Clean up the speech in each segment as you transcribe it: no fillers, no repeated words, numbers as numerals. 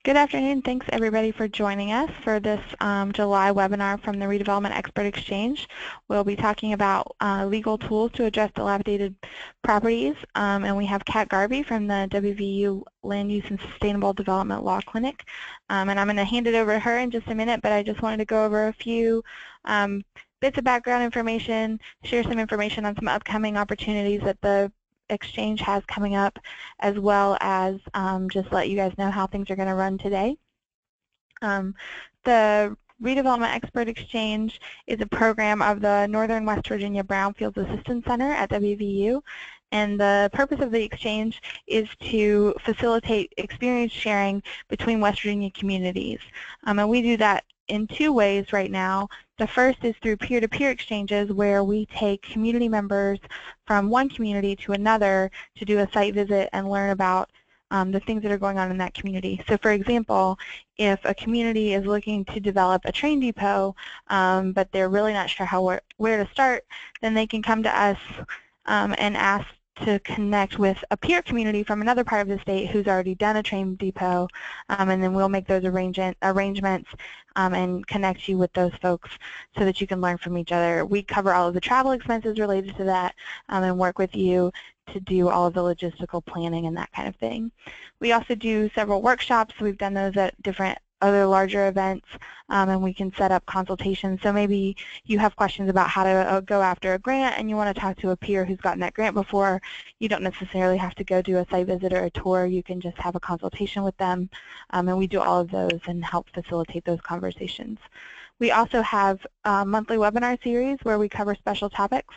Good afternoon. Thanks everybody for joining us for this July webinar from the Redevelopment Expert Exchange. We'll be talking about legal tools to address dilapidated properties, and we have Kat Garvey from the WVU Land Use and Sustainable Development Law Clinic, and I'm going to hand it over to her in just a minute, but I just wanted to go over a few bits of background information, share some information on some upcoming opportunities that the Exchange has coming up, as well as just let you guys know how things are going to run today. The Redevelopment Expert Exchange is a program of the Northern West Virginia Brownfields Assistance Center at WVU, and the purpose of the exchange is to facilitate experience sharing between West Virginia communities. And we do that in two ways right now. The first is through peer-to-peer exchanges, where we take community members from one community to another to do a site visit and learn about the things that are going on in that community. So for example, if a community is looking to develop a train depot, but they're really not sure where to start, then they can come to us and ask to connect with a peer community from another part of the state who's already done a train depot, and then we'll make those arrangements and connect you with those folks so that you can learn from each other. We cover all of the travel expenses related to that and work with you to do all of the logistical planning and that kind of thing. We also do several workshops. We've done those at different other larger events, and we can set up consultations. So maybe you have questions about how to go after a grant and you want to talk to a peer who's gotten that grant before. You don't necessarily have to go do a site visit or a tour. You can just have a consultation with them, and we do all of those and help facilitate those conversations. We also have a monthly webinar series where we cover special topics,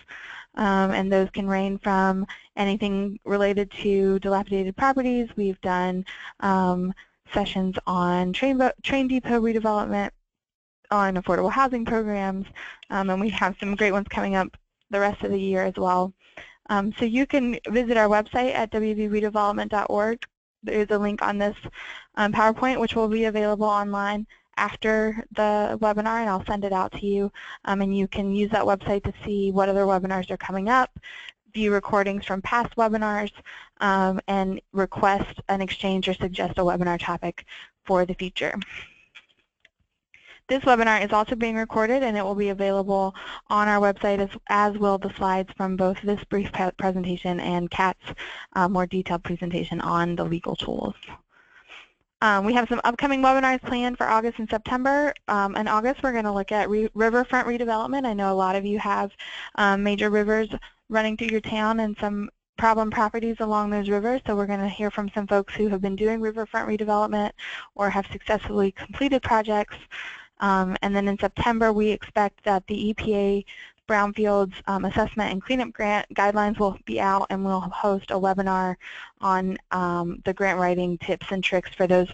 and those can range from anything related to dilapidated properties. We've done sessions on train depot redevelopment, on affordable housing programs, and we have some great ones coming up the rest of the year as well. So you can visit our website at wvredevelopment.org. There's a link on this PowerPoint, which will be available online after the webinar, and I'll send it out to you. And you can use that website to see what other webinars are coming up, view recordings from past webinars, and request an exchange or suggest a webinar topic for the future. This webinar is also being recorded, and it will be available on our website, as will the slides from both this brief presentation and Kat's more detailed presentation on the legal tools. We have some upcoming webinars planned for August and September. In August, we're going to look at riverfront redevelopment. I know a lot of you have major rivers running through your town and some problem properties along those rivers, so we're going to hear from some folks who have been doing riverfront redevelopment or have successfully completed projects. And then in September, we expect that the EPA Brownfields assessment and cleanup grant guidelines will be out, and we'll host a webinar on the grant writing tips and tricks for those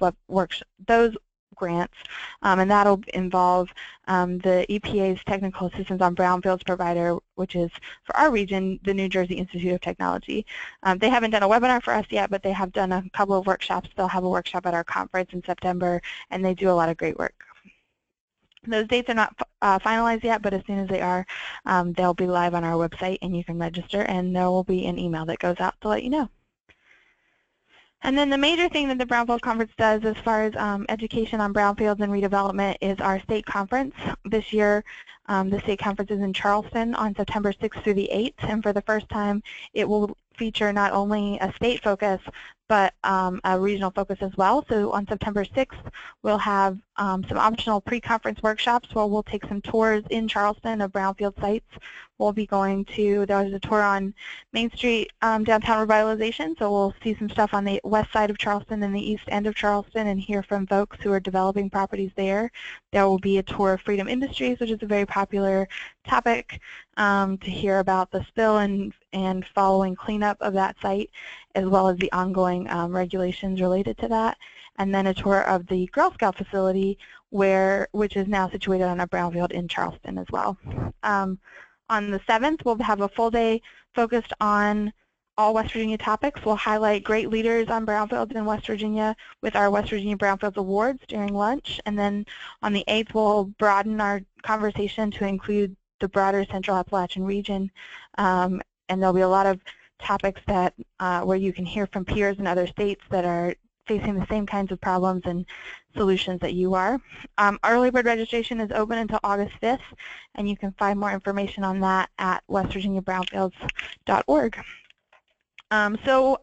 grants, and that'll involve the EPA's Technical Assistance on Brownfields provider, which is, for our region, the New Jersey Institute of Technology. They haven't done a webinar for us yet, but they have done a couple of workshops. They'll have a workshop at our conference in September, and they do a lot of great work. Those dates are not finalized yet, but as soon as they are, they'll be live on our website, and you can register, and there will be an email that goes out to let you know. And then the major thing that the Brownfield Conference does as far as education on brownfields and redevelopment is our state conference. This year, the state conference is in Charleston on September 6th through the 8th, and for the first time, it will feature not only a state focus, but a regional focus as well. So on September 6th, we'll have some optional pre-conference workshops where we'll take some tours in Charleston of brownfield sites. We'll be going to, there's a tour on Main Street downtown revitalization, so we'll see some stuff on the west side of Charleston and the east end of Charleston and hear from folks who are developing properties there. There will be a tour of Freedom Industries, which is a very popular topic, to hear about the spill and following cleanup of that site, as well as the ongoing regulations related to that. And then a tour of the Girl Scout facility, which is now situated on a brownfield in Charleston as well. On the 7th, we'll have a full day focused on all West Virginia topics. We'll highlight great leaders on brownfields in West Virginia with our West Virginia Brownfields Awards during lunch. And then on the 8th, we'll broaden our conversation to include the broader Central Appalachian region. And there'll be a lot of topics that where you can hear from peers in other states that are facing the same kinds of problems and solutions that you are. Early bird registration is open until August 5th, and you can find more information on that at westvirginiabrownfields.org. So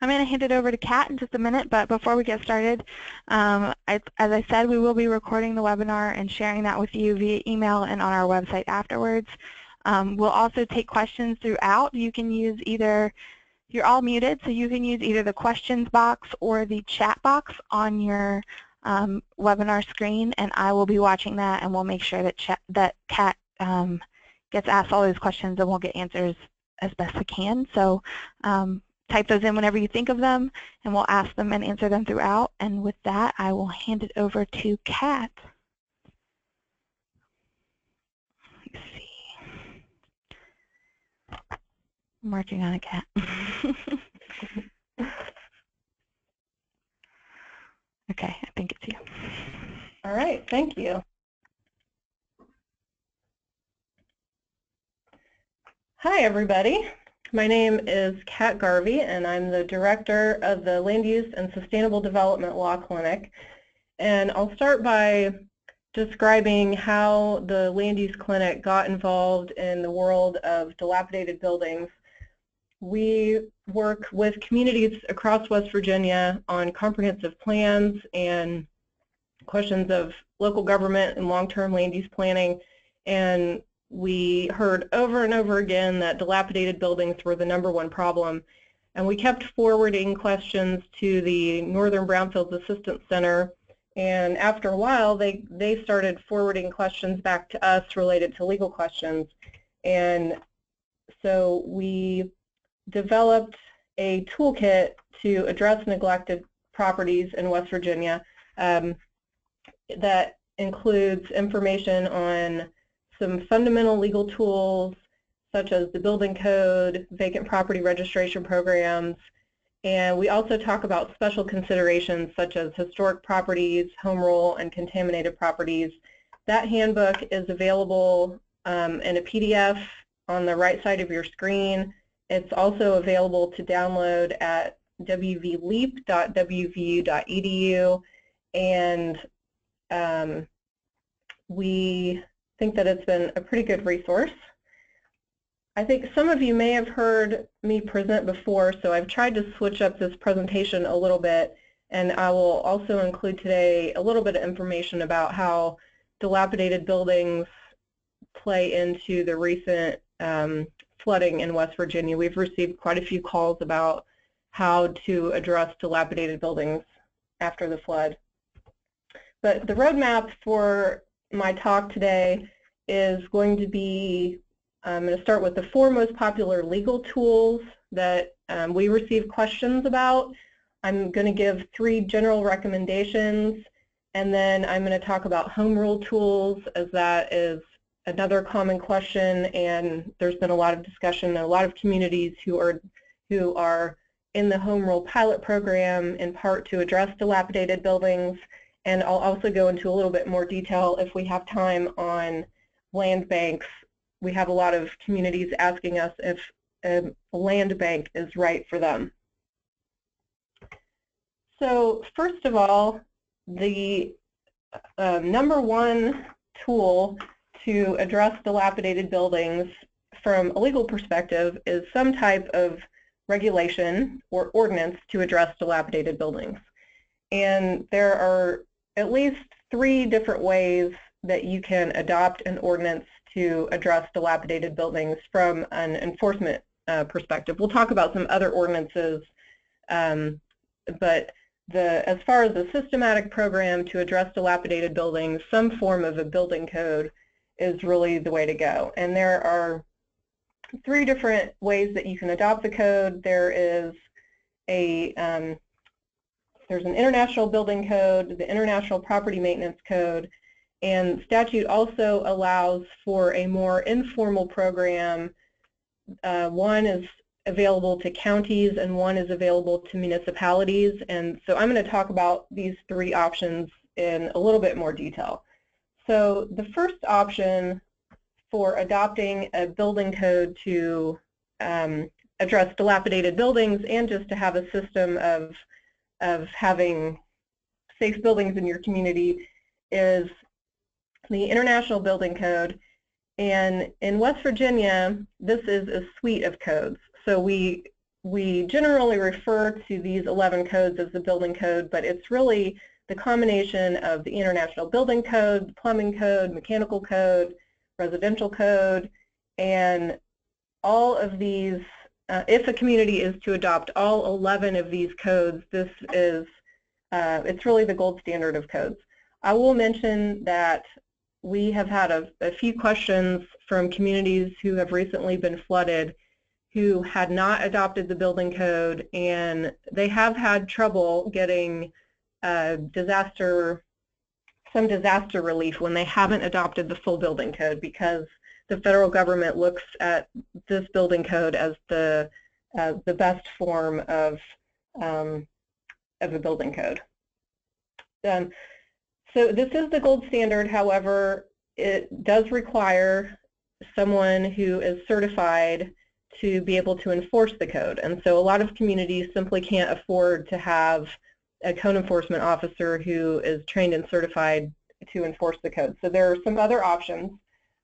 I'm going to hand it over to Kat in just a minute, but before we get started, as I said, we will be recording the webinar and sharing that with you via email and on our website afterwards. We'll also take questions throughout. You can use either, you're all muted, so you can use either the questions box or the chat box on your webinar screen, and I will be watching that, and we'll make sure that Kat gets asked all those questions, and we'll get answers as best we can. So type those in whenever you think of them, and we'll ask them and answer them throughout. And with that, I will hand it over to Kat. Let's see. I'm working on it, Kat. Okay, I think it's you. All right, thank you. Hi, everybody. My name is Kat Garvey, and I'm the Director of the Land Use and Sustainable Development Law Clinic. And I'll start by describing how the Land Use Clinic got involved in the world of dilapidated buildings. We work with communities across West Virginia on comprehensive plans and questions of local government and long-term land use planning, and we heard over and over again that dilapidated buildings were the #1 problem, and we kept forwarding questions to the Northern Brownfields Assistance Center, and after a while they started forwarding questions back to us related to legal questions. And so we developed a toolkit to address neglected properties in West Virginia that includes information on some fundamental legal tools such as the building code, vacant property registration programs, and we also talk about special considerations such as historic properties, home rule, and contaminated properties. That handbook is available in a PDF on the right side of your screen. It's also available to download at wvleap.wvu.edu, and we think that it's been a pretty good resource. I think some of you may have heard me present before, so I've tried to switch up this presentation a little bit, and I will also include today a little bit of information about how dilapidated buildings play into the recent flooding in West Virginia. We've received quite a few calls about how to address dilapidated buildings after the flood. But the roadmap for my talk today is going to be, I'm going to start with the 4 most popular legal tools that we receive questions about. I'm going to give 3 general recommendations, and then I'm going to talk about home rule tools, as that is another common question, and there's been a lot of discussion in a lot of communities who are in the home rule pilot program in part to address dilapidated buildings. And I'll also go into a little bit more detail if we have time on land banks. We have a lot of communities asking us if a land bank is right for them. So first of all, the #1 tool to address dilapidated buildings from a legal perspective is some type of regulation or ordinance to address dilapidated buildings. And there are at least 3 different ways that you can adopt an ordinance to address dilapidated buildings from an enforcement perspective. We'll talk about some other ordinances, but as far as the systematic program to address dilapidated buildings, some form of a building code is really the way to go. And there are 3 different ways that you can adopt the code. There's an international building code, the International Property Maintenance Code, and statute also allows for a more informal program. One is available to counties and one is available to municipalities, and so I'm going to talk about these 3 options in a little bit more detail. So the first option for adopting a building code to address dilapidated buildings and just to have a system of of having safe buildings in your community is the International Building Code. And in West Virginia, this is a suite of codes. So we generally refer to these 11 codes as the building code, but it's really the combination of the International Building Code, the Plumbing Code, Mechanical Code, Residential Code, and all of these, if a community is to adopt all 11 of these codes, this is, it's really the gold standard of codes. I will mention that we have had a few questions from communities who have recently been flooded who had not adopted the building code, and they have had trouble getting some disaster relief when they haven't adopted the full building code, because the federal government looks at this building code as the best form of a building code. So this is the gold standard. However, it does require someone who is certified to be able to enforce the code. And so a lot of communities simply can't afford to have a code enforcement officer who is trained and certified to enforce the code. So there are some other options.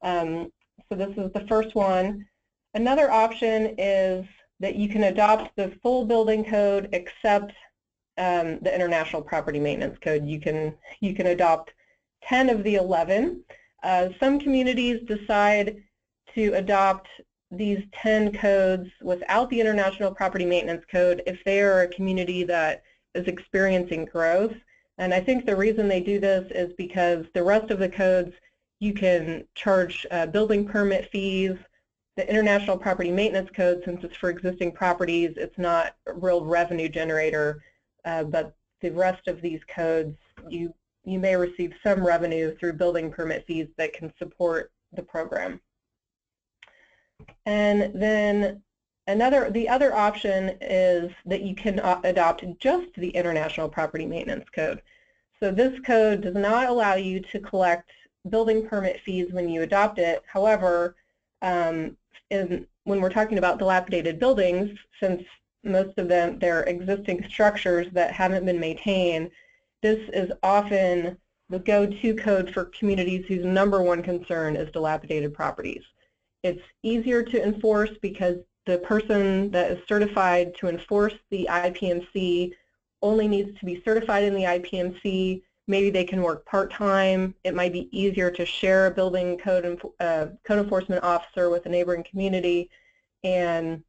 So this is the first one. Another option is that you can adopt the full building code except the International Property Maintenance Code. You can adopt 10 of the 11. Some communities decide to adopt these 10 codes without the International Property Maintenance Code if they are a community that is experiencing growth. And I think the reason they do this is because the rest of the codes you can charge building permit fees. The International Property Maintenance Code, since it's for existing properties, it's not a real revenue generator. But the rest of these codes, you may receive some revenue through building permit fees that can support the program. And then the other option is that you can adopt just the International Property Maintenance Code. So this code does not allow you to collect building permit fees when you adopt it. However, when we're talking about dilapidated buildings, since most of them, they're existing structures that haven't been maintained, this is often the go-to code for communities whose #1 concern is dilapidated properties. It's easier to enforce because the person that is certified to enforce the IPMC only needs to be certified in the IPMC. Maybe they can work part-time. It might be easier to share a building code enforcement officer with a neighboring community. And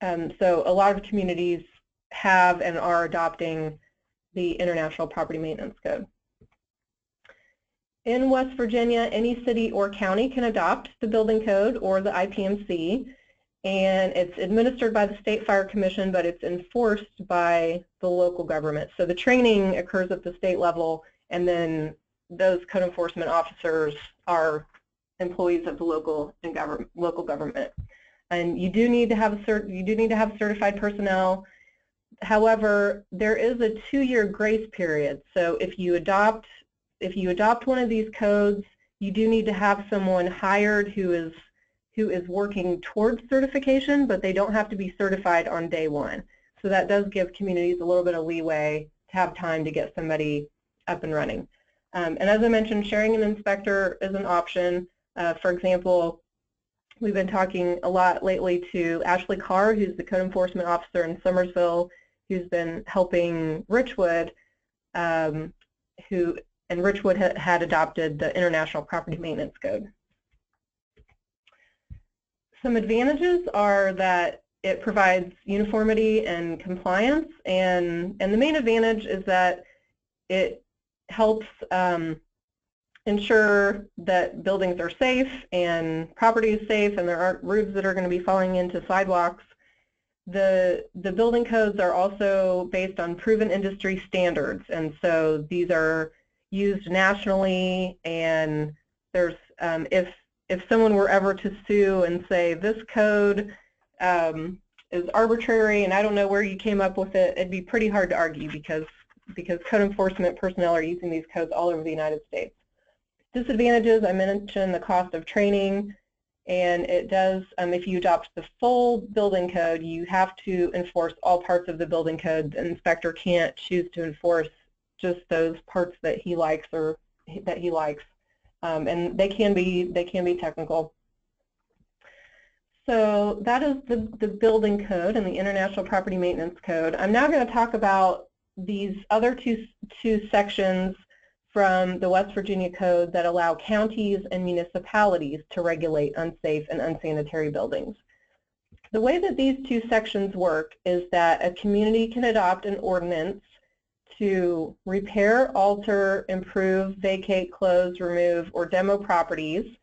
so a lot of communities have and are adopting the International Property Maintenance Code. In West Virginia, any city or county can adopt the building code or the IPMC, and it's administered by the State Fire Commission, but it's enforced by the local government. So the training occurs at the state level, and then those code enforcement officers are employees of the local government. And you do need to have certified personnel. However, there is a 2-year grace period. So if you adopt one of these codes, you do need to have someone hired who is working towards certification, but they don't have to be certified on day 1. So that does give communities a little bit of leeway to have time to get somebody up and running. And as I mentioned, sharing an inspector is an option. For example, we've been talking a lot lately to Ashley Carr, who's the code enforcement officer in Summersville, who's been helping Richwood, and Richwood had adopted the International Property Maintenance Code. Some advantages are that it provides uniformity and compliance, and the main advantage is that it helps ensure that buildings are safe and property is safe and there aren't roofs that are going to be falling into sidewalks. The building codes are also based on proven industry standards, and so these are used nationally, and there's if someone were ever to sue and say this code is arbitrary and I don't know where you came up with it, it'd be pretty hard to argue because code enforcement personnel are using these codes all over the United States. Disadvantages, I mentioned the cost of training And it does, if you adopt the full building code, you have to enforce all parts of the building code. The inspector can't choose to enforce just those parts that he likes or that he likes, and they can be technical. So that is the building code and the International Property Maintenance Code. I'm now going to talk about these other two sections from the West Virginia Code that allow counties and municipalities to regulate unsafe and unsanitary buildings. The way that these two sections work is that a community can adopt an ordinance to repair, alter, improve, vacate, close, remove, or demo properties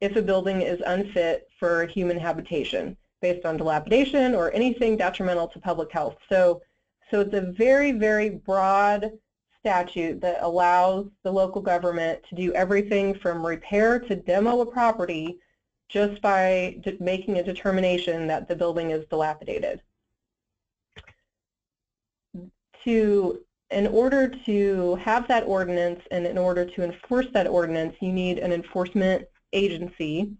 if a building is unfit for human habitation based on dilapidation or anything detrimental to public health. So it's a very, very broad statute that allows the local government to do everything from repair to demo a property just by making a determination that the building is dilapidated. In order to have that ordinance and in order to enforce that ordinance, you need an enforcement agency.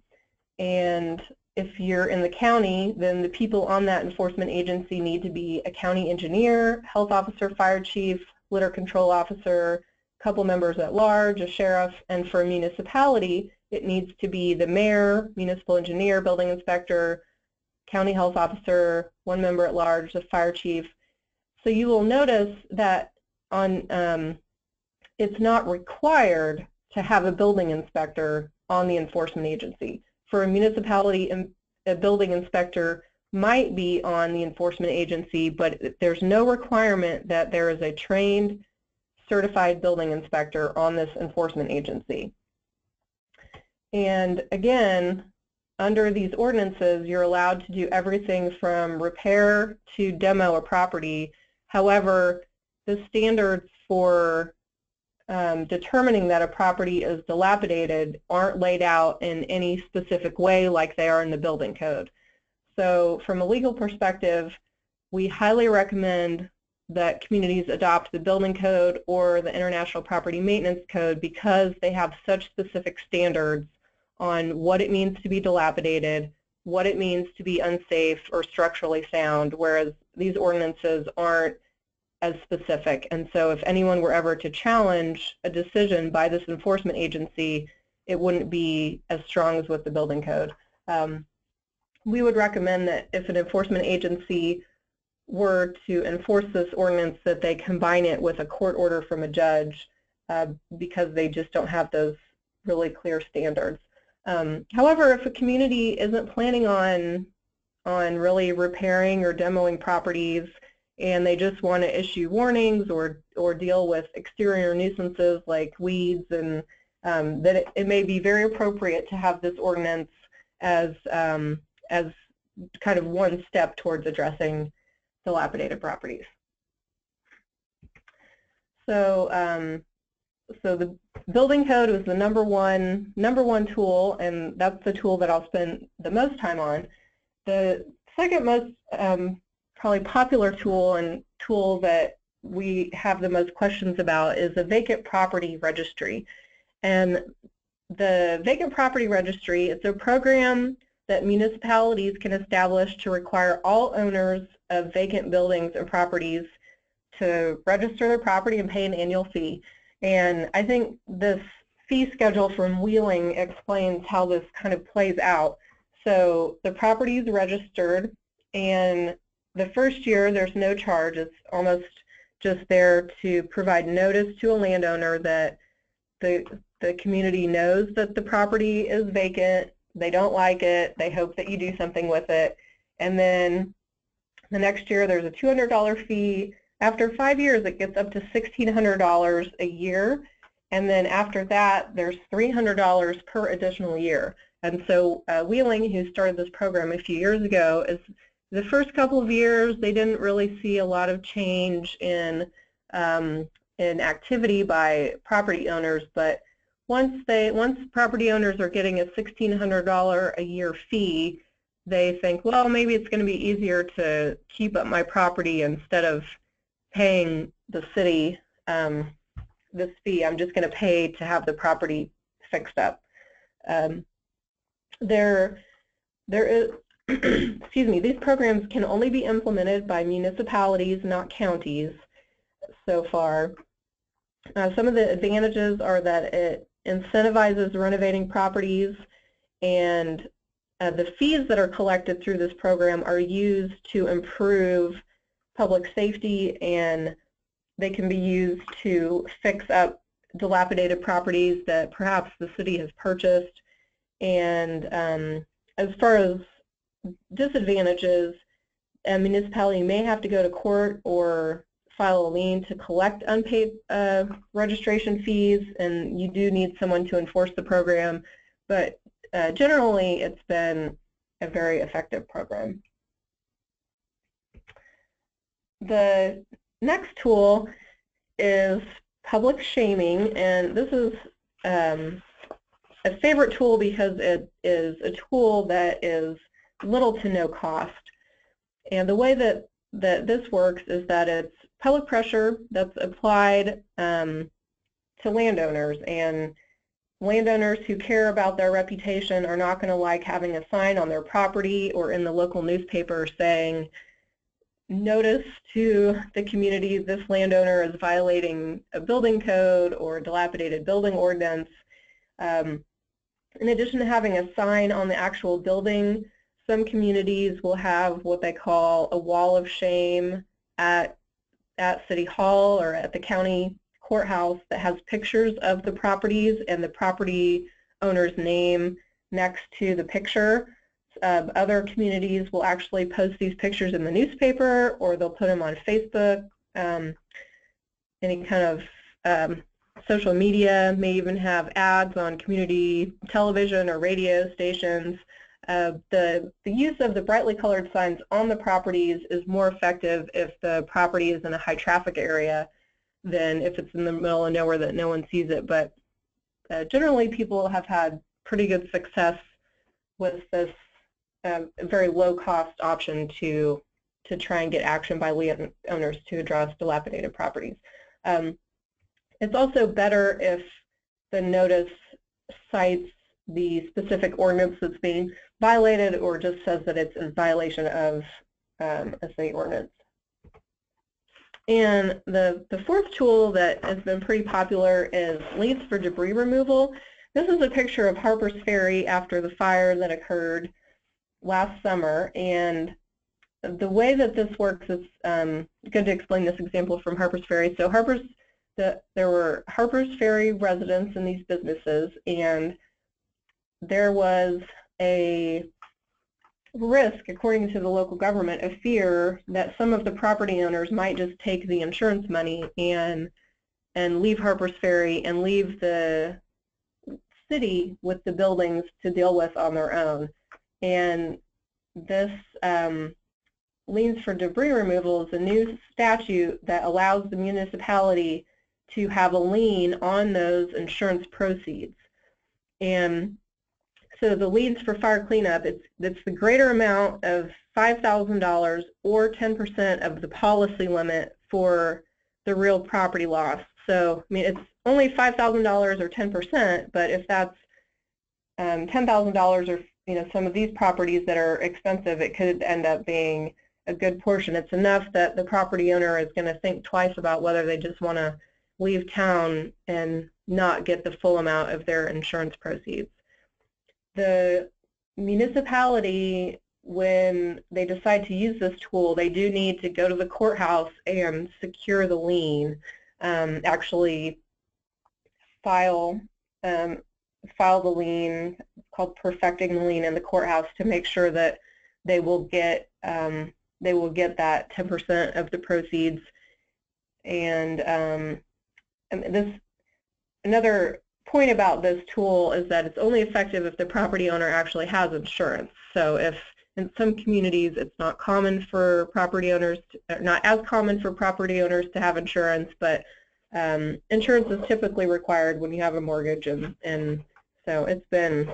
And if you're in the county, then the people on that enforcement agency need to be a county engineer, health officer, fire chief, litter control officer, a couple members at large, a sheriff, and for a municipality, it needs to be the mayor, municipal engineer, building inspector, county health officer, one member at large, the fire chief. So you will notice that it's not required to have a building inspector on the enforcement agency. For a municipality, a building inspector might be on the enforcement agency, but there's no requirement that there is a trained, certified building inspector on this enforcement agency. And again, under these ordinances, you're allowed to do everything from repair to demo a property. However, the standards for determining that a property is dilapidated aren't laid out in any specific way like they are in the building code. So from a legal perspective, we highly recommend that communities adopt the building code or the International Property Maintenance Code because they have such specific standards on what it means to be dilapidated, what it means to be unsafe or structurally sound, whereas these ordinances aren't as specific. And so if anyone were ever to challenge a decision by this enforcement agency, it wouldn't be as strong as with the building code. We would recommend that if an enforcement agency were to enforce this ordinance, that they combine it with a court order from a judge because they just don't have those really clear standards. However, if a community isn't planning on really repairing or demoing properties and they just want to issue warnings or deal with exterior nuisances like weeds, and that it may be very appropriate to have this ordinance as kind of one step towards addressing dilapidated properties. So the building code was the number one tool, and that's the tool that I'll spend the most time on. The second most probably popular tool and tool that we have the most questions about is the vacant property registry. And the vacant property registry, it's a program that municipalities can establish to require all owners of vacant buildings and properties to register their property and pay an annual fee. And I think this fee schedule from Wheeling explains how this kind of plays out. So the property is registered, and the first year there's no charge. It's almost just there to provide notice to a landowner that the community knows that the property is vacant, they don't like it, they hope that you do something with it. And then the next year there's a $200 fee. After 5 years it gets up to $1,600 a year, and then after that there's $300 per additional year. And so Wheeling, who started this program a few years ago, is the first couple of years they didn't really see a lot of change in activity by property owners, but once property owners are getting a $1,600 a year fee, they think, well, maybe it's going to be easier to keep up my property instead of paying the city this fee. I'm just going to pay to have the property fixed up. There is, excuse me, these programs can only be implemented by municipalities, not counties so far. Some of the advantages are that it incentivizes renovating properties, and the fees that are collected through this program are used to improve public safety, and they can be used to fix up dilapidated properties that perhaps the city has purchased. And as far as disadvantages, a municipality may have to go to court or file a lien to collect unpaid registration fees, and you do need someone to enforce the program, but generally it's been a very effective program. The next tool is public shaming, and this is a favorite tool because it is a tool that is little to no cost. And the way that this works is that it's public pressure that's applied to landowners, and landowners who care about their reputation are not going to like having a sign on their property or in the local newspaper saying, notice to the community, this landowner is violating a building code or a dilapidated building ordinance. In addition to having a sign on the actual building, some communities will have what they call a wall of shame at City Hall or at the county courthouse that has pictures of the properties and the property owner's name next to the picture. Other communities will actually post these pictures in the newspaper, or they'll put them on Facebook, any kind of social media, may even have ads on community television or radio stations. The use of the brightly colored signs on the properties is more effective if the property is in a high traffic area than if it's in the middle of nowhere that no one sees it. But generally people have had pretty good success with this very low-cost option to try and get action by lien owners to address dilapidated properties. It's also better if the notice cites the specific ordinance that's being violated or just says that it's in violation of a city ordinance. And the fourth tool that has been pretty popular is liens for debris removal. This is a picture of Harper's Ferry after the fire that occurred last summer, and the way that this works is good to explain this example from Harper's Ferry. So there were Harper's Ferry residents in these businesses, and there was a risk, according to the local government, a fear that some of the property owners might just take the insurance money and leave Harper's Ferry and leave the city with the buildings to deal with on their own. And this liens for debris removal is a new statute that allows the municipality to have a lien on those insurance proceeds. And so the liens for fire cleanup, it's the greater amount of $5,000 or 10% of the policy limit for the real property loss. So, I mean, it's only $5,000 or 10%, but if that's $10,000 or, you know, some of these properties that are expensive, it could end up being a good portion. It's enough that the property owner is going to think twice about whether they just want to leave town and not get the full amount of their insurance proceeds. The municipality, when they decide to use this tool, they do need to go to the courthouse and secure the lien, actually file the lien, called perfecting the lien in the courthouse, to make sure that they will get that 10% of the proceeds. And another point about this tool is that it's only effective if the property owner actually has insurance. So if in some communities it's not common for property owners, not as common for property owners to have insurance, but insurance is typically required when you have a mortgage, and so it's been,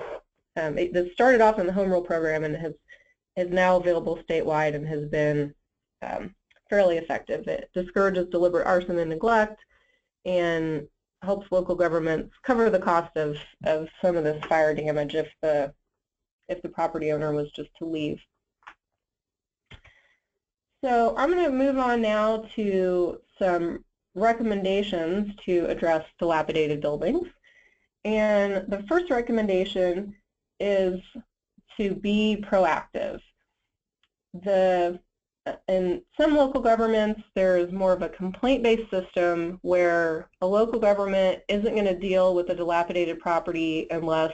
it started off in the Home Rule program and is now available statewide and has been fairly effective. It discourages deliberate arson and neglect and helps local governments cover the cost of some of this fire damage if the if the property owner was just to leave. So I'm going to move on now to some recommendations to address dilapidated buildings. And the first recommendation is to be proactive. In some local governments, there is more of a complaint-based system where a local government isn't going to deal with a dilapidated property unless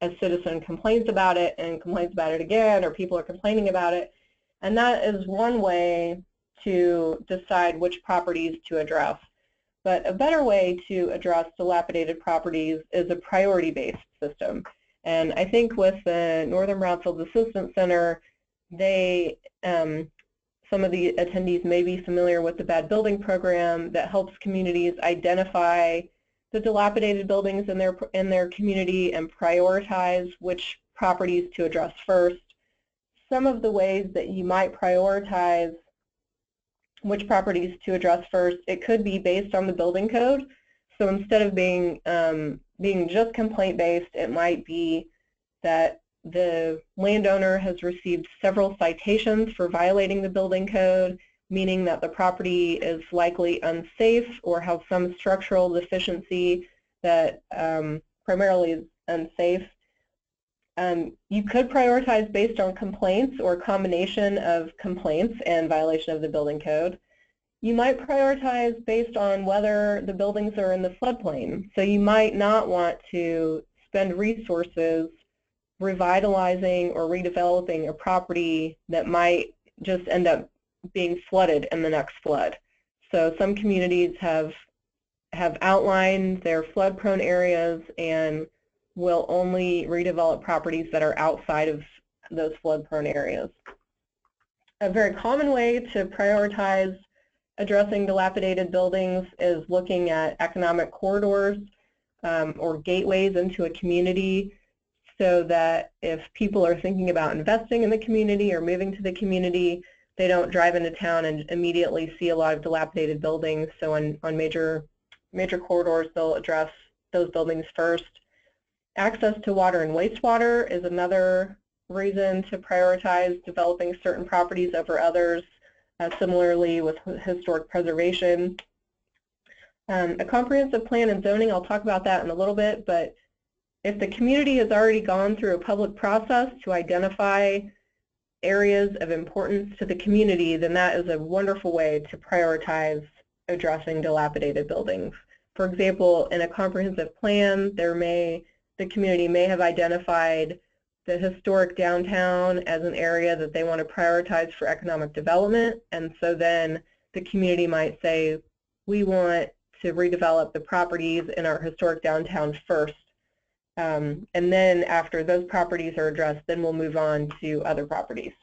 a citizen complains about it and complains about it again, or people are complaining about it. And that is one way to decide which properties to address. But a better way to address dilapidated properties is a priority-based system. And I think with the Northern Brownfields Assistance Center, some of the attendees may be familiar with the Bad Building Program that helps communities identify the dilapidated buildings in their community and prioritize which properties to address first. Some of the ways that you might prioritize which properties to address first, it could be based on the building code. So instead of being just complaint-based, it might be that the landowner has received several citations for violating the building code, meaning that the property is likely unsafe or has some structural deficiency that primarily is unsafe. You could prioritize based on complaints or a combination of complaints and violation of the building code. You might prioritize based on whether the buildings are in the floodplain. So you might not want to spend resources revitalizing or redeveloping a property that might just end up being flooded in the next flood. So some communities have outlined their flood-prone areas and will only redevelop properties that are outside of those flood-prone areas. A very common way to prioritize addressing dilapidated buildings is looking at economic corridors or gateways into a community, so that if people are thinking about investing in the community or moving to the community, they don't drive into town and immediately see a lot of dilapidated buildings. So on major corridors, they'll address those buildings first. Access to water and wastewater is another reason to prioritize developing certain properties over others, similarly with historic preservation. A comprehensive plan and zoning, I'll talk about that in a little bit, but if the community has already gone through a public process to identify areas of importance to the community, then that is a wonderful way to prioritize addressing dilapidated buildings. For example, in a comprehensive plan, the community may have identified the historic downtown as an area that they want to prioritize for economic development, and so then the community might say, we want to redevelop the properties in our historic downtown first. And then after those properties are addressed, then we'll move on to other properties.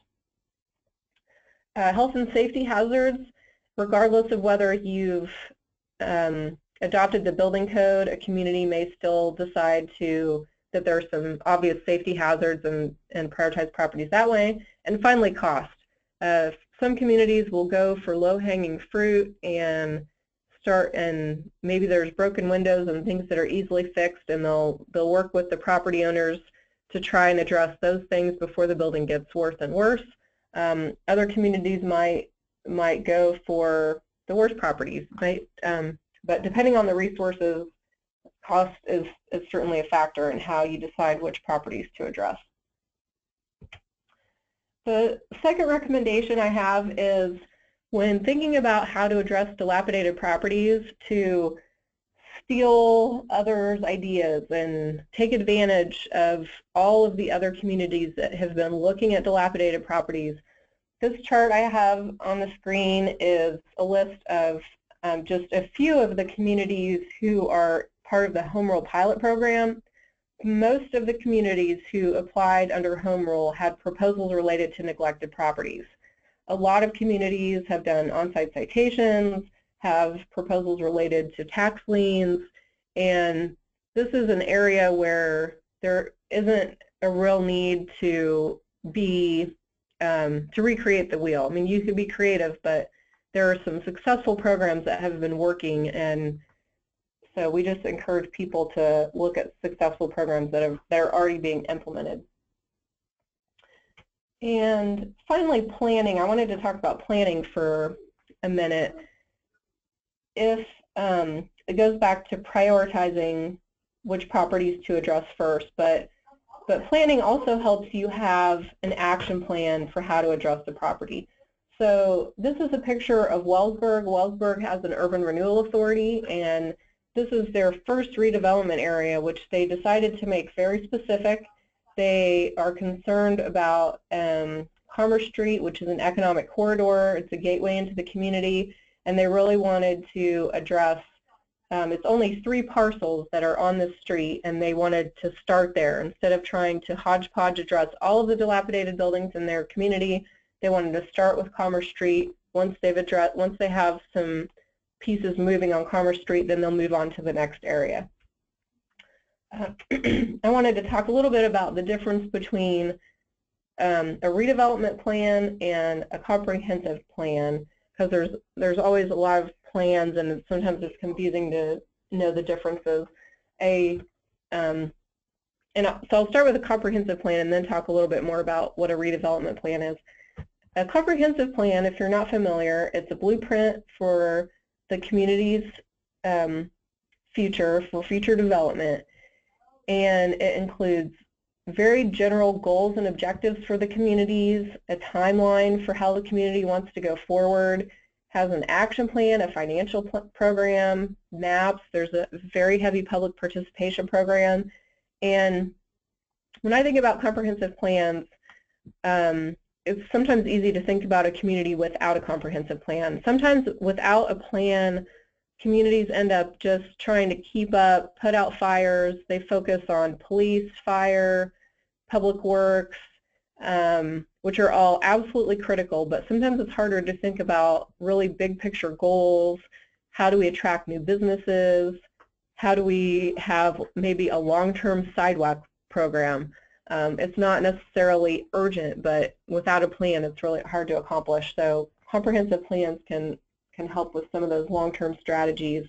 Health and safety hazards, regardless of whether you've adopted the building code, a community may still decide that there are some obvious safety hazards and prioritize properties that way. And finally, cost. Some communities will go for low-hanging fruit and maybe there's broken windows and things that are easily fixed, and they'll work with the property owners to try and address those things before the building gets worse and worse. Other communities might go for the worst properties, right? But depending on the resources, cost is certainly a factor in how you decide which properties to address. The second recommendation I have is, when thinking about how to address dilapidated properties, to steal others' ideas and take advantage of all of the other communities that have been looking at dilapidated properties. This chart I have on the screen is a list of just a few of the communities who are part of the Home Rule pilot program. Most of the communities who applied under Home Rule had proposals related to neglected properties. A lot of communities have done on-site citations, have proposals related to tax liens, and this is an area where there isn't a real need to recreate the wheel. I mean, you could be creative, but there are some successful programs that have been working, and so we just encourage people to look at successful programs that are already being implemented. And finally, planning. I wanted to talk about planning for a minute. If it goes back to prioritizing which properties to address first, but planning also helps you have an action plan for how to address the property. So this is a picture of Wellsburg. Wellsburg has an urban renewal authority, and this is their first redevelopment area, which they decided to make very specific. They are concerned about Commerce Street, which is an economic corridor. It's a gateway into the community, and they really wanted to address it's only 3 parcels that are on this street, and they wanted to start there. Instead of trying to hodgepodge address all of the dilapidated buildings in their community, they wanted to start with Commerce Street. Once they have some pieces moving on Commerce Street, then they'll move on to the next area. I wanted to talk a little bit about the difference between a redevelopment plan and a comprehensive plan, because there's always a lot of plans, and sometimes it's confusing to know the differences. So I'll start with a comprehensive plan and then talk a little bit more about what a redevelopment plan is. A comprehensive plan, if you're not familiar, it's a blueprint for the community's future development, and it includes very general goals and objectives for the communities, a timeline for how the community wants to go forward, has an action plan, a financial program, maps. There's a very heavy public participation program. And when I think about comprehensive plans, it's sometimes easy to think about a community without a comprehensive plan. Sometimes without a plan, communities end up just trying to keep up, put out fires. They focus on police, fire, public works, which are all absolutely critical, but sometimes it's harder to think about really big picture goals. How do we attract new businesses? How do we have maybe a long-term sidewalk program? It's not necessarily urgent, but without a plan, it's really hard to accomplish. So comprehensive plans can help with some of those long-term strategies.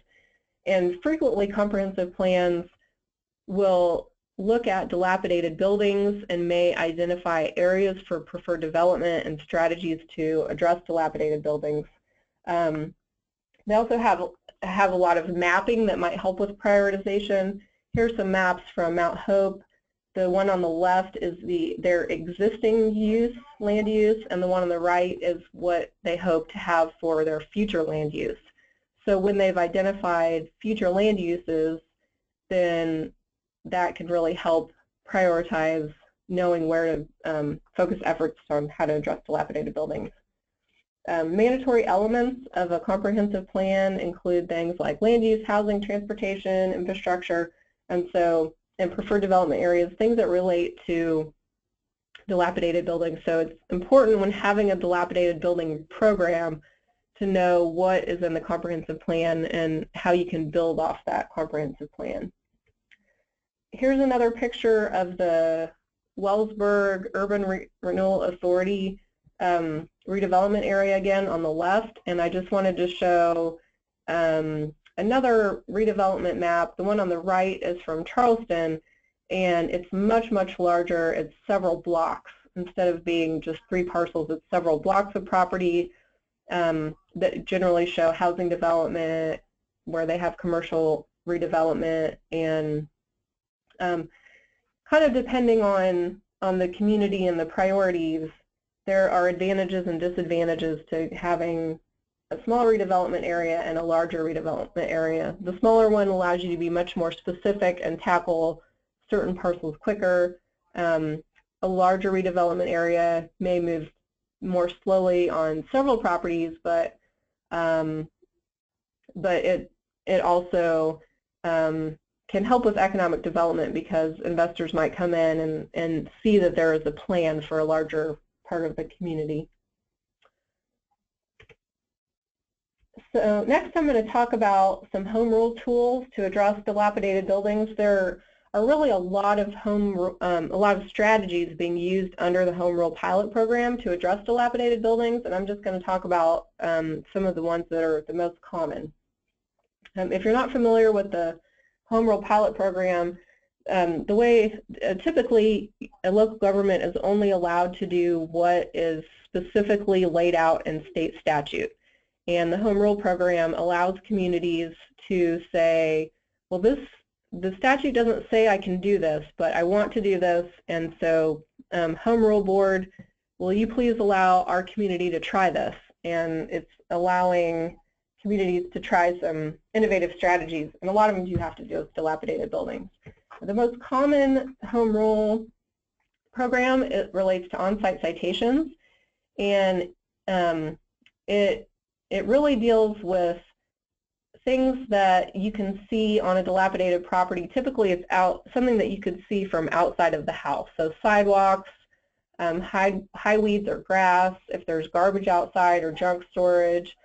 And frequently, comprehensive plans will look at dilapidated buildings and may identify areas for preferred development and strategies to address dilapidated buildings. They also have a lot of mapping that might help with prioritization. Here's some maps from Mount Hope. The one on the left is their existing land use, and the one on the right is what they hope to have for their future land use. So when they've identified future land uses, then that can really help prioritize knowing where to focus efforts on how to address dilapidated buildings. Mandatory elements of a comprehensive plan include things like land use, housing, transportation, infrastructure, and preferred development areas, things that relate to dilapidated buildings. So it's important when having a dilapidated building program to know what is in the comprehensive plan and how you can build off that comprehensive plan. Here's another picture of the Wellsburg Urban Renewal Authority redevelopment area again on the left, and I just wanted to show another redevelopment map. The one on the right is from Charleston, and it's much, much larger. It's several blocks. Instead of being just 3 parcels, it's several blocks of property that generally show housing development, where they have commercial redevelopment, and kind of depending on the community and the priorities, there are advantages and disadvantages to having a small redevelopment area and a larger redevelopment area. The smaller one allows you to be much more specific and tackle certain parcels quicker. A larger redevelopment area may move more slowly on several properties, but it also can help with economic development, because investors might come in and see that there is a plan for a larger part of the community. So next I'm going to talk about some home rule tools to address dilapidated buildings. There are really a lot of strategies being used under the home rule pilot program to address dilapidated buildings, and I'm just going to talk about some of the ones that are the most common. If you're not familiar with the Home Rule Pilot Program, the way typically a local government is only allowed to do what is specifically laid out in state statute. And the Home Rule program allows communities to say, well, the statute doesn't say I can do this, but I want to do this, and so Home Rule Board, will you please allow our community to try this? And it's allowing communities to try some innovative strategies, and a lot of them you have to do with dilapidated buildings. The most common Home Rule program, it relates to on-site citations, and it really deals with things that you can see on a dilapidated property. Typically it's something that you could see from outside of the house. So sidewalks, high weeds or grass, if there's garbage outside or junk storage.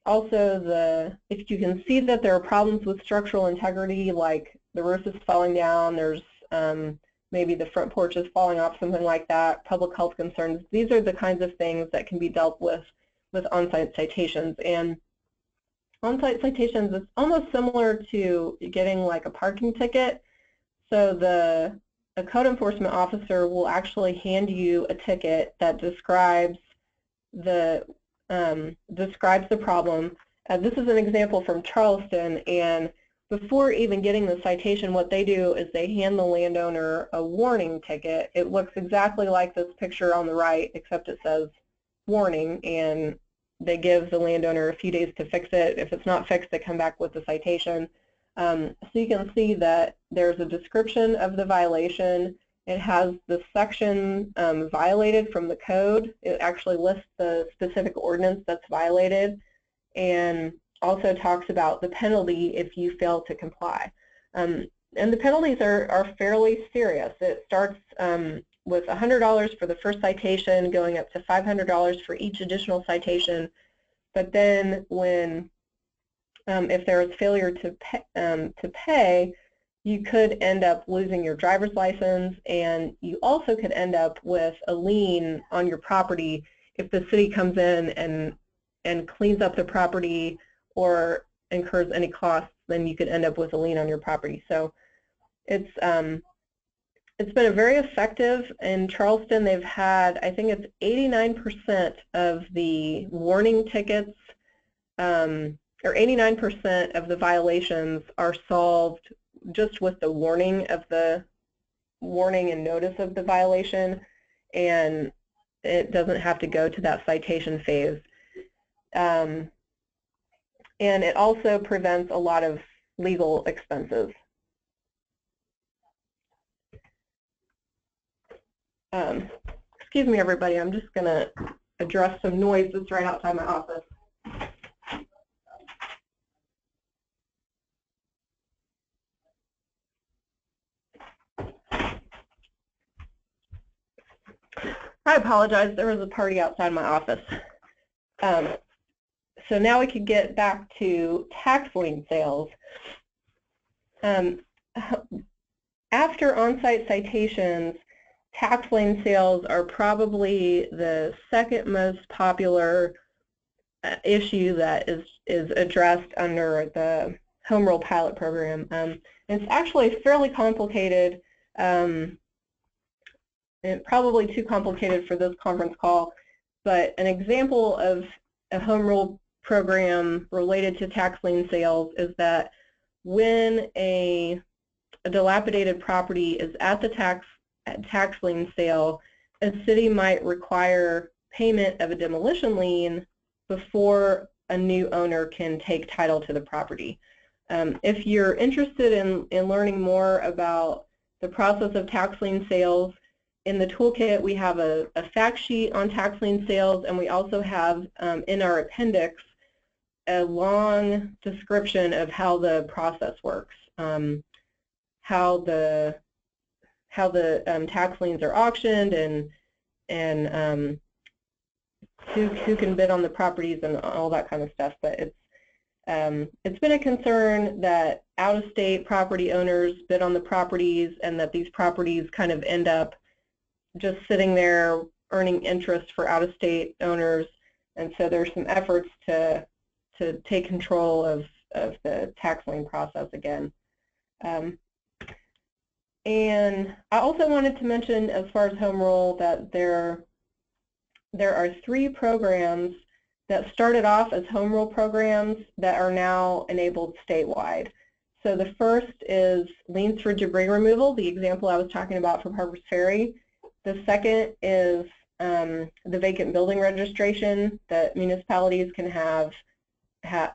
Also, if you can see that there are problems with structural integrity, like the roof is falling down, there's maybe the front porch is falling off, something like that, public health concerns. These are the kinds of things that can be dealt with on-site citations. And on-site citations is almost similar to getting like a parking ticket. So a code enforcement officer will actually hand you a ticket that describes the problem. This is an example from Charleston, and before even getting the citation, what they do is they hand the landowner a warning ticket. It looks exactly like this picture on the right, except it says warning, and they give the landowner a few days to fix it. If it's not fixed, they come back with the citation. So you can see that there's a description of the violation. It has the section violated from the code. It actually lists the specific ordinance that's violated, and also talks about the penalty if you fail to comply. And the penalties are fairly serious. It starts with $100 for the first citation, going up to $500 for each additional citation. But then if there is failure to pay, you could end up losing your driver's license, and you also could end up with a lien on your property if the city comes in and cleans up the property or incurs any costs. Then you could end up with a lien on your property. So it's been a very effective. In Charleston, they've had, I think it's 89% of the warning tickets, or 89% of the violations are solved just with the warning and notice of the violation, and it doesn't have to go to that citation phase. And it also prevents a lot of legal expenses. Excuse me, everybody, I'm just going to address some noise that's right outside my office. I apologize, there was a party outside my office. So now we could get back to tax lien sales. After on-site citations, tax lien sales are probably the second most popular issue that is addressed under the Home Rule pilot program. It's actually fairly complicated, and probably too complicated for this conference call, but an example of a Home Rule program related to tax lien sales is that when a dilapidated property is at the tax lien sale, a city might require payment of a demolition lien before a new owner can take title to the property. If you're interested in learning more about the process of tax lien sales, in the toolkit we have a fact sheet on tax lien sales, and we also have in our appendix a long description of how the process works, how the tax liens are auctioned, and who can bid on the properties and all that kind of stuff. But it's been a concern that out-of-state property owners bid on the properties, and that these properties kind of end up just sitting there earning interest for out-of-state owners. And so there's some efforts to take control of the tax lien process again. And I also wanted to mention, as far as home rule, that there are 3 programs that started off as home rule programs that are now enabled statewide. So the first is liens for debris removal, the example I was talking about from Harpers Ferry. The second is the vacant building registration, that municipalities can have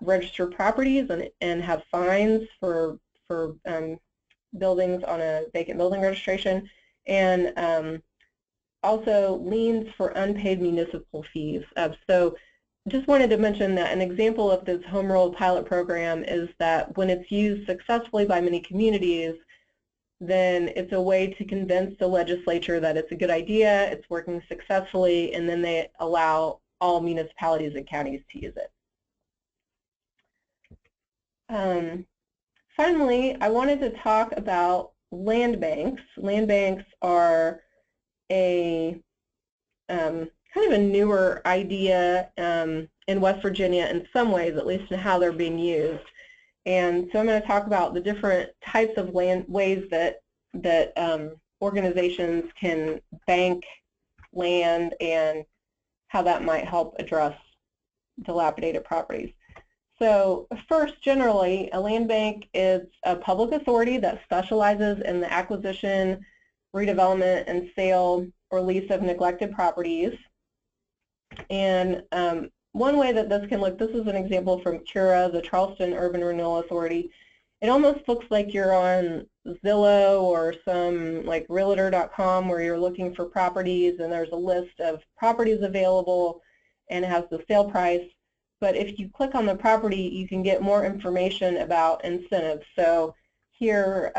register properties and have fines for buildings on a vacant building registration, and also liens for unpaid municipal fees. So just wanted to mention that an example of this home rule pilot program is that when it's used successfully by many communities, then it's a way to convince the legislature that it's a good idea, it's working successfully, and then they allow all municipalities and counties to use it. Finally, I wanted to talk about land banks. Land banks are a kind of a newer idea in West Virginia in some ways, at least in how they're being used. And so I'm going to talk about the different types of ways that organizations can bank land and how that might help address dilapidated properties. So first, generally, a land bank is a public authority that specializes in the acquisition, redevelopment, and sale or lease of neglected properties. And one way that this can look, this is an example from CURA, the Charleston Urban Renewal Authority. It almost looks like you're on Zillow or some like realtor.com where you're looking for properties and there's a list of properties available and it has the sale price. But if you click on the property, you can get more information about incentives. So here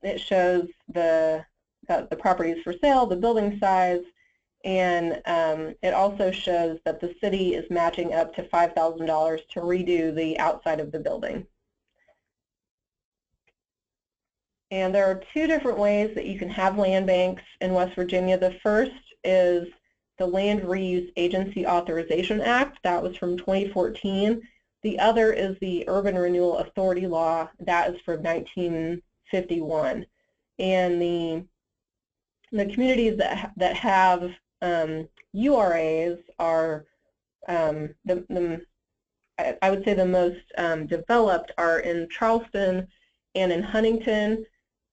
it shows the properties for sale, the building size, and it also shows that the city is matching up to $5,000 to redo the outside of the building. And there are 2 different ways that you can have land banks in West Virginia. The first is the Land Reuse Agency Authorization Act. That was from 2014. The other is the Urban Renewal Authority Law. That is from 1951. And the communities that have URAs are, I would say the most developed are in Charleston and in Huntington,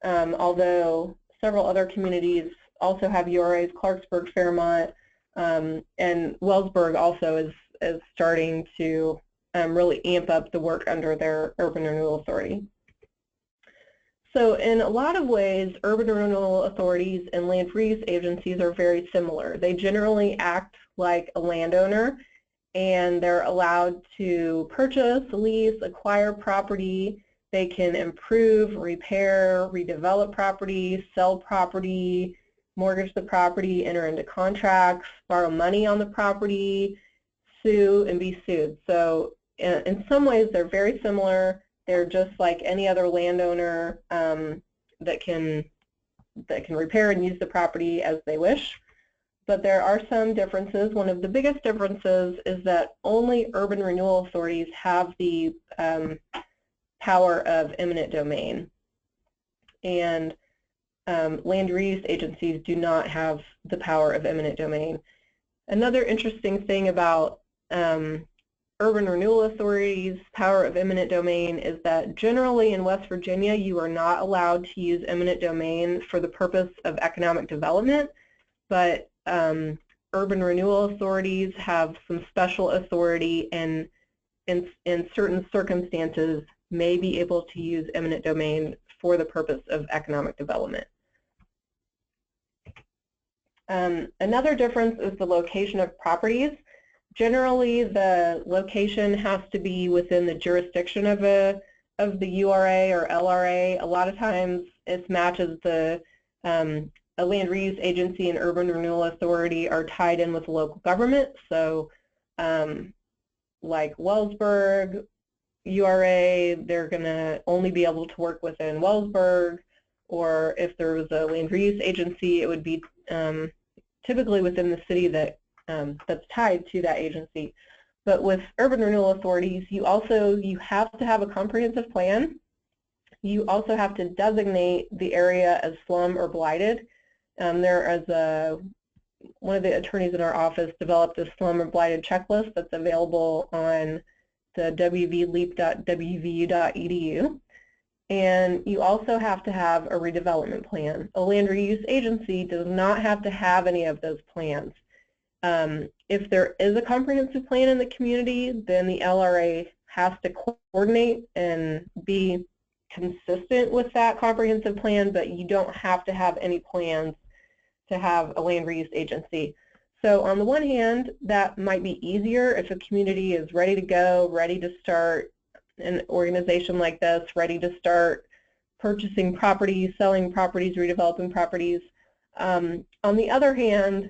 although several other communities also have URAs, Clarksburg, Fairmont, and Wellsburg also is starting to really amp up the work under their Urban Renewal Authority. So in a lot of ways, urban renewal authorities and land reuse agencies are very similar. They generally act like a landowner, and they're allowed to purchase, lease, acquire property. They can improve, repair, redevelop property, sell property, mortgage the property, enter into contracts, borrow money on the property, sue, and be sued. So in some ways, they're very similar. They're just like any other landowner that can repair and use the property as they wish. But there are some differences. One of the biggest differences is that only urban renewal authorities have the power of eminent domain. And land reuse agencies do not have the power of eminent domain. Another interesting thing about urban renewal authorities' power of eminent domain is that generally in West Virginia you are not allowed to use eminent domain for the purpose of economic development, but urban renewal authorities have some special authority and in certain circumstances may be able to use eminent domain for the purpose of economic development. Another difference is the location of properties. Generally, the location has to be within the jurisdiction of the URA or LRA. A lot of times, it matches the a land reuse agency and urban renewal authority are tied in with local government. So, like Wellsburg URA, they're going to only be able to work within Wellsburg, or if there was a land reuse agency, it would be typically within the city that that's tied to that agency. But with urban renewal authorities, you have to have a comprehensive plan, You also have to designate the area as slum or blighted. One of the attorneys in our office developed a slum or blighted checklist that's available on the wvleap.wvu.edu. And you also have to have a redevelopment plan. A land reuse agency does not have to have any of those plans. If there is a comprehensive plan in the community, then the LRA has to coordinate and be consistent with that comprehensive plan, but you don't have to have any plans to have a land reuse agency. So on the one hand, that might be easier if a community is ready to go, ready to start an organization like this, ready to start purchasing properties, selling properties, redeveloping properties. On the other hand,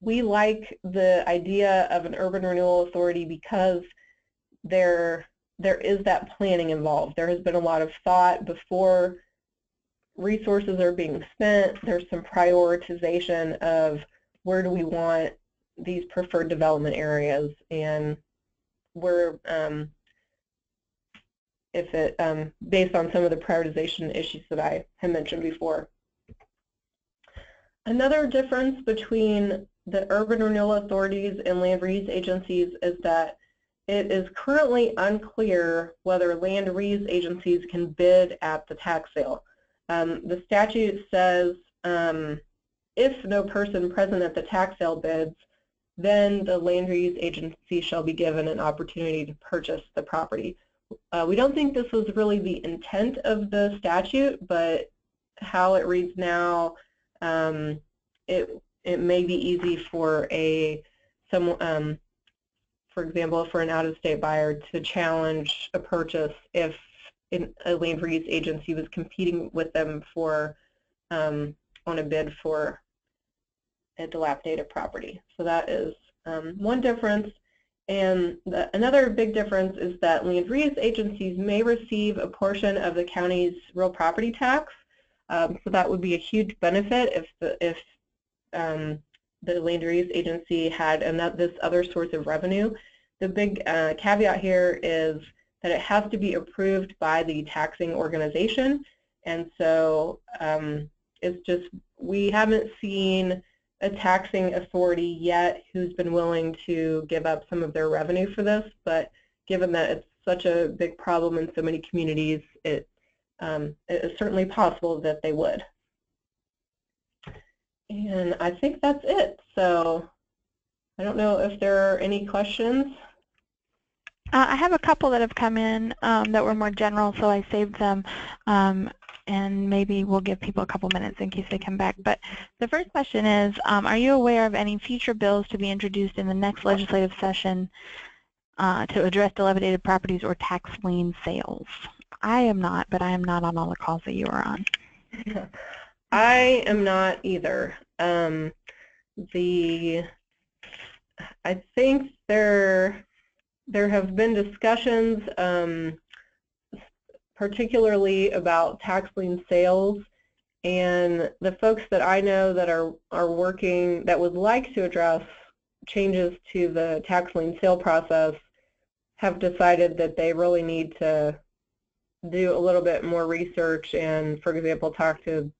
we like the idea of an urban renewal authority because there is that planning involved. There has been a lot of thought before resources are being spent. There's some prioritization of where do we want these preferred development areas, and where based on some of the prioritization issues that I had mentioned before. Another difference between the urban renewal authorities and land reuse agencies is that it is currently unclear whether land reuse agencies can bid at the tax sale. The statute says if no person present at the tax sale bids, then the land reuse agency shall be given an opportunity to purchase the property. We don't think this was really the intent of the statute, but how it reads now, it may be easy for for example, for an out-of-state buyer to challenge a purchase if a land reuse agency was competing with them for on a bid for a dilapidated property. So that is one difference. And another big difference is that land reuse agencies may receive a portion of the county's real property tax. So that would be a huge benefit if the land reuse agency had this other source of revenue. The big caveat here is that it has to be approved by the taxing organization. And so it's just, we haven't seen a taxing authority yet who's been willing to give up some of their revenue for this, but given that it's such a big problem in so many communities, it is certainly possible that they would. And I think that's it. So I don't know if there are any questions. I have a couple that have come in that were more general, so I saved them, and maybe we'll give people a couple minutes in case they come back. But the first question is, are you aware of any future bills to be introduced in the next legislative session to address dilapidated properties or tax lien sales? I am not, but I am not on all the calls that you are on. I am not either. I think there have been discussions, particularly about tax lien sales, and the folks that I know that are working, that would like to address changes to the tax lien sale process, have decided that they really need to do a little bit more research and, for example, talk to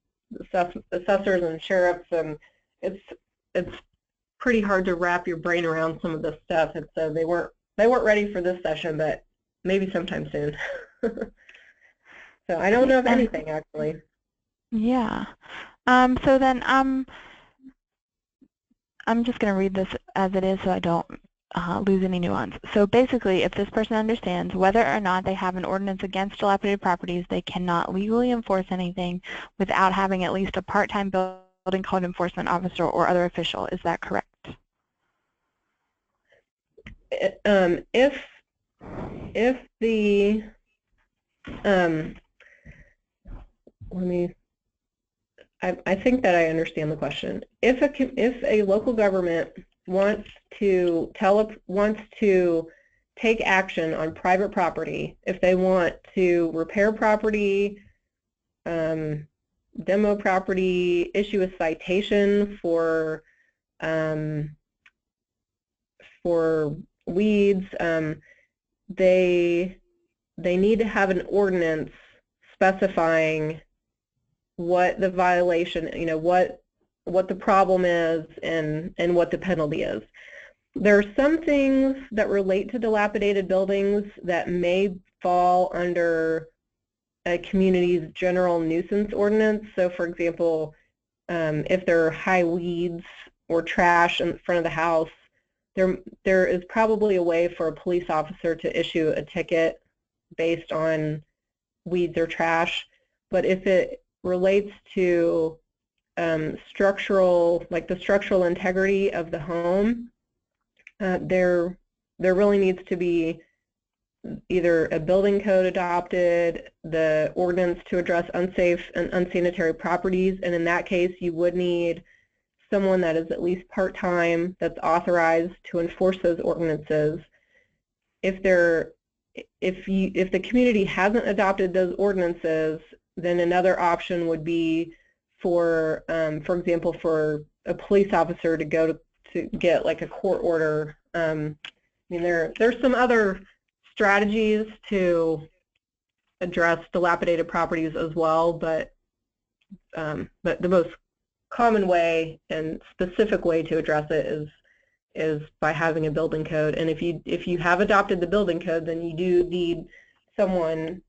assessors and sheriffs, and it's pretty hard to wrap your brain around some of this stuff, and so they weren't ready for this session, but maybe sometime soon. So I don't know of anything, actually. Yeah. So then I'm just going to read this as it is so I don't lose any nuance. So basically, if this person understands whether or not they have an ordinance against dilapidated properties, they cannot legally enforce anything without having at least a part-time building code enforcement officer or other official. Is that correct? If the I think that I understand the question. If a local government wants to take action on private property, if they want to repair property, demo property, issue a citation for weeds, they need to have an ordinance specifying what the violation, what the problem is and what the penalty is. There are some things that relate to dilapidated buildings that may fall under a community's general nuisance ordinance. So for example, if there are high weeds or trash in front of the house, there is probably a way for a police officer to issue a ticket based on weeds or trash. But if it relates to structural, like the structural integrity of the home, there really needs to be either a building code adopted, the ordinance to address unsafe and unsanitary properties, and in that case you would need someone that is at least part-time that's authorized to enforce those ordinances. If the community hasn't adopted those ordinances, then another option would be for example, for a police officer to go to get like a court order. I mean, there's some other strategies to address dilapidated properties as well, but the most common way and specific way to address it is by having a building code. And if you have adopted the building code, then you do need someone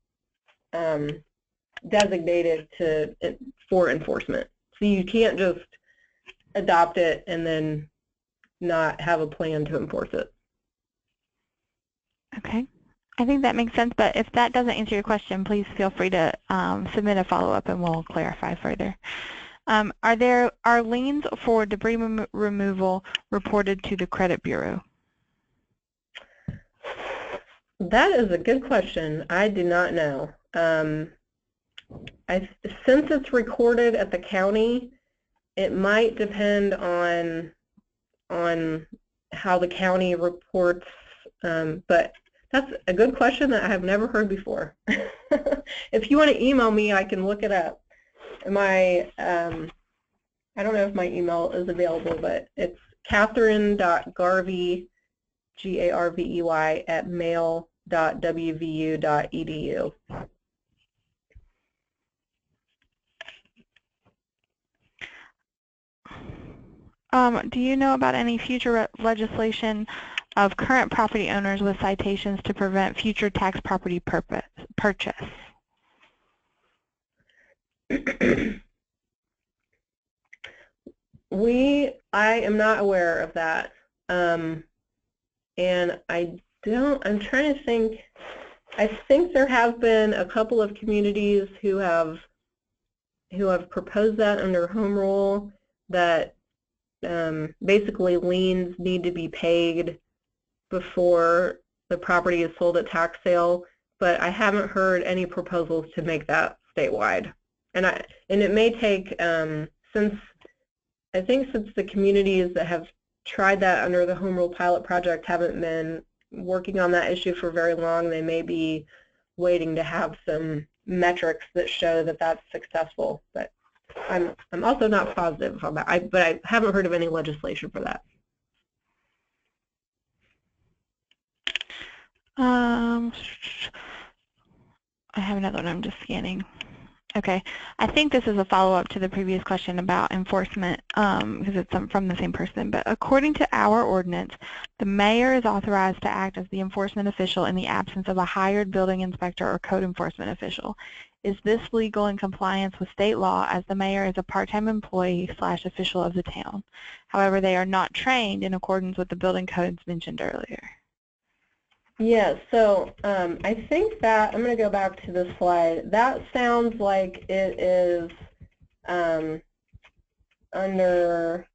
designated for enforcement. So you can't just adopt it and then not have a plan to enforce it. Okay. I think that makes sense, but if that doesn't answer your question, please feel free to submit a follow-up and we'll clarify further. Are liens for debris removal reported to the credit bureau? That is a good question. I do not know. Since it's recorded at the county, it might depend on how the county reports, but that's a good question that I have never heard before. If you want to email me, I can look it up. I don't know if my email is available, but it's Catherine.garvey, Garvey, at mail.wvu.edu. Do you know about any future legislation of current property owners with citations to prevent future tax property purchase? I am not aware of that, and I'm trying to think. I think there have been a couple of communities who have proposed that under home rule, that basically liens need to be paid before the property is sold at tax sale, but I haven't heard any proposals to make that statewide. And it may take, since the communities that have tried that under the Home Rule Pilot Project haven't been working on that issue for very long, they may be waiting to have some metrics that show that that's successful. But I'm also not positive on that. But I haven't heard of any legislation for that. I have another one. I'm just scanning. Okay, I think this is a follow-up to the previous question about enforcement, because it's from the same person. But according to our ordinance, the mayor is authorized to act as the enforcement official in the absence of a hired building inspector or code enforcement official. Is this legal in compliance with state law, as the mayor is a part-time employee / official of the town? However, they are not trained in accordance with the building codes mentioned earlier. Yeah, so I think that, I'm going to go back to the slide. That sounds like it is under,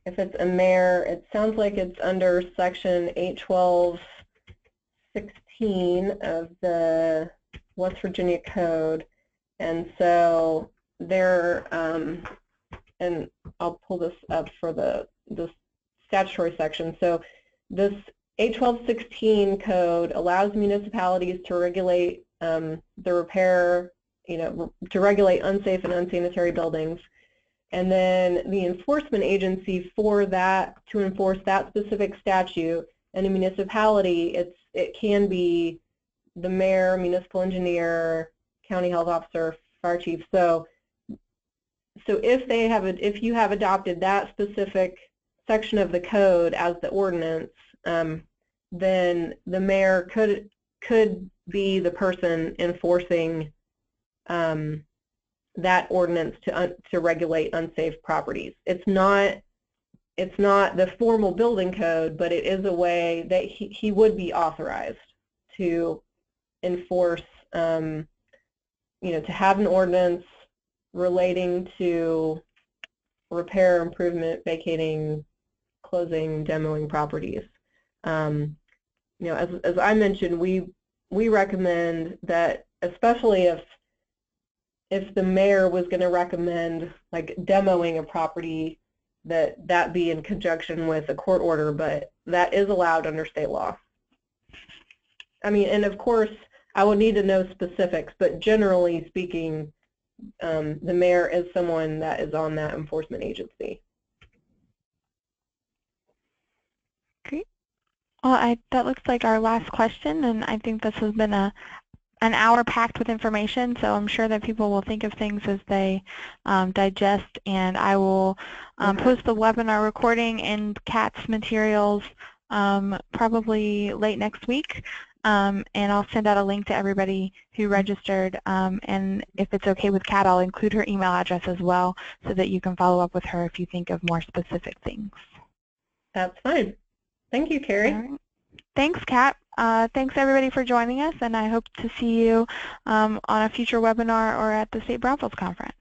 if it's a mayor, it sounds like it's under section 812.16 of the West Virginia Code. And so there, and I'll pull this up for the statutory section. So this 812.16 code allows municipalities to regulate the repair, to regulate unsafe and unsanitary buildings. And then the enforcement agency for that, to enforce that specific statute, and a municipality, it can be the mayor, municipal engineer, county health officer, fire chief. So if you have adopted that specific section of the code as the ordinance, then the mayor could be the person enforcing that ordinance to regulate unsafe properties. It's not the formal building code, but it is a way that he would be authorized to enforce, to have an ordinance relating to repair, improvement, vacating, closing, demoing properties. As I mentioned, we recommend that, especially if the mayor was going to recommend like demoing a property, that be in conjunction with a court order, but that is allowed under state law. I mean, and of course, I would need to know specifics, but generally speaking, the mayor is someone that is on that enforcement agency. Great. Well, that looks like our last question, and I think this has been an hour packed with information, so I'm sure that people will think of things as they digest, and I will post the webinar recording and CAT's materials probably late next week, and I'll send out a link to everybody who registered, and if it's okay with Kat, I'll include her email address as well so that you can follow up with her if you think of more specific things. That's fine. Thank you, Carrie. All right. Thanks, Kat. Thanks, everybody, for joining us, and I hope to see you on a future webinar or at the State Brownfields Conference.